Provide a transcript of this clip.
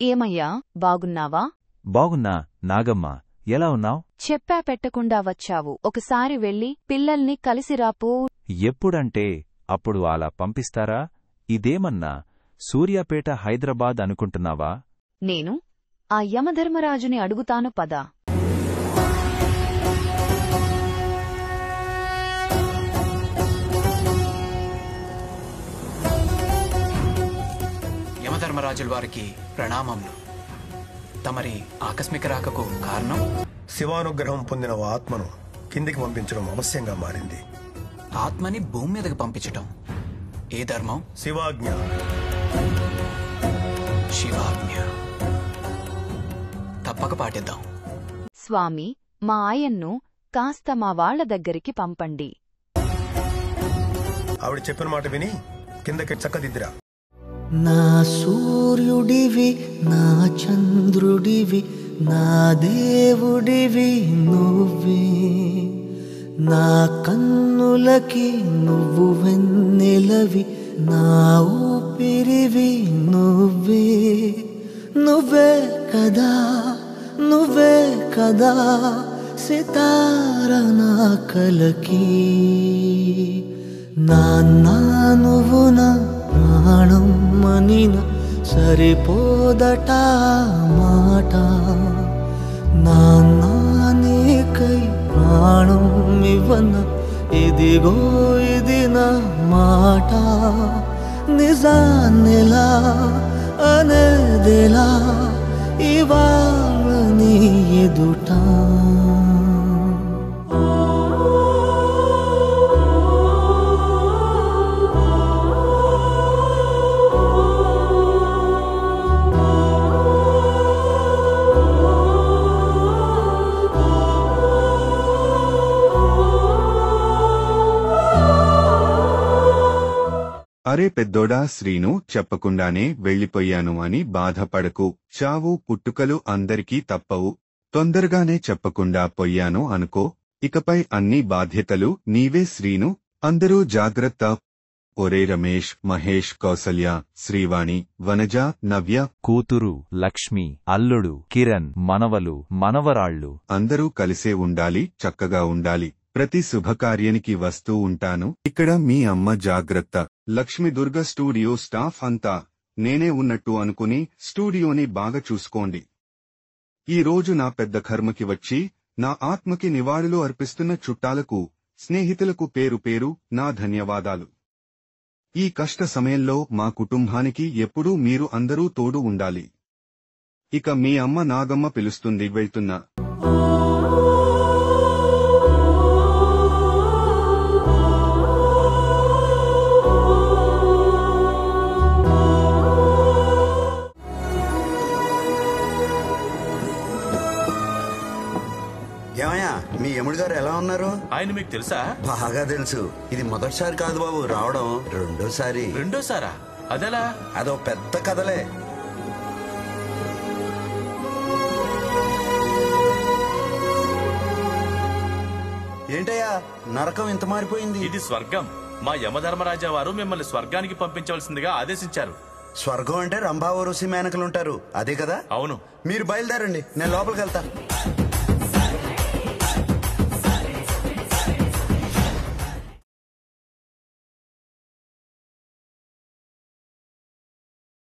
ఏమయ్యా, బాగున్నావా? బాగున్నా. నాగమ్మ, ఎలా ఉన్నావ్? చెప్పా పెట్టకుండా వచ్చావు. ఒకసారి వెళ్ళి పిల్లల్ని కలిసిరాపో. ఎప్పుడంటే అప్పుడు అలా పంపిస్తారా? ఇదేమన్నా సూర్యాపేట హైదరాబాద్ అనుకుంటున్నావా? నేను ఆ యమధర్మరాజుని అడుగుతాను పద. యమధర్మరాజుల వారికి ప్రణామములు. తమరి ఆకస్మిక రాకకు కారణం? శివానుగ్రహం పొందిన ఆత్మను కిందికి పంపించడం అవశ్యంగా మారింది. ఆత్మని భూమి మీదకి పంపించటం ఏ ధర్మం? శివాజ్ఞ. శివాజ్ఞ తప్పక పాటిద్దాం. స్వామి, మా ఆయన్ను కాస్త మా వాళ్ల దగ్గరికి పంపండి. ఆవిడ చెప్పిన మాట విని కిందకి చక్కదిద్దిరా. నా సూర్యుడివి, నా చంద్రుడివి, నా దేవుడివి నువ్వే. నా కన్నులకి నువ్వు వెన్నెలవి, నా ఊపిరివి నువ్వే. నువ్వే కదా, నువ్వే కదా సితార నా కలకి. నాన్నా నువ్వు నా ప్రాణం మనిన సరిపోదట మాట. నాన్నా నీకై ప్రాణం ఇవ్వన ఇదిగో ఇది నా మాట. నిజాన్నెలా అనేదిలా ఇవాళ నీ ఎదుట. అరే పెద్దోడా శ్రీను, చెప్పకుండానే వెళ్ళిపోయాను అని బాధపడకు. చావు పుట్టుకలు అందరికీ తప్పవు. తొందరగానే చెప్పకుండా పోయాను అనుకో. ఇకపై అన్ని బాధ్యతలు నీవే శ్రీను. అందరూ జాగ్రత్త. ఒరే రమేష్, మహేష్, కౌసల్య, శ్రీవాణి, వనజ, నవ్య, కూతురు లక్ష్మి, అల్లుడు కిరణ్, మనవలు మనవరాళ్లు అందరూ కలిసే ఉండాలి, చక్కగా ఉండాలి. ప్రతి శుభకార్యానికి వస్తూ ఉంటాను. ఇక్కడ మీ అమ్మ జాగ్రత్త. లక్ష్మి దుర్గ స్టూడియో స్టాఫ్ అంతా నేనే ఉన్నట్టు అనుకుని స్టూడియోని బాగా చూసుకోండి. ఈ రోజు నా పెద్ద కర్మకి వచ్చి నా ఆత్మకి నివాళులు అర్పిస్తున్న చుట్టాలకు, స్నేహితులకు పేరు పేరు నా ధన్యవాదాలు. ఈ కష్ట సమయంలో మా కుటుంబానికి ఎప్పుడూ మీరు అందరూ తోడు ఉండాలి. ఇక మీ అమ్మ నాగమ్మ పిలుస్తుంది, వెళ్తున్నా. ఏమయ్యా, మీ యముడి గారు ఎలా ఉన్నారు? ఆయన మీకు తెలుసా? బాగా తెలుసు. ఇది మొదటిసారి కాదు బాబు రావడం, రెండోసారి. రెండోసారా? అదెలా? అదో పెద్ద కథలే. ఏంటయ్యా, నరకం ఇంత మారిపోయింది? ఇది స్వర్గం. మా యమధర్మరాజా వారు మిమ్మల్ని స్వర్గానికి పంపించవలసిందిగా ఆదేశించారు. స్వర్గం అంటే రంభావరుసి మేనకలుంటారు, అదే కదా? అవును. మీరు బయలుదేరండి, నేను లోపలికి వెళ్తా.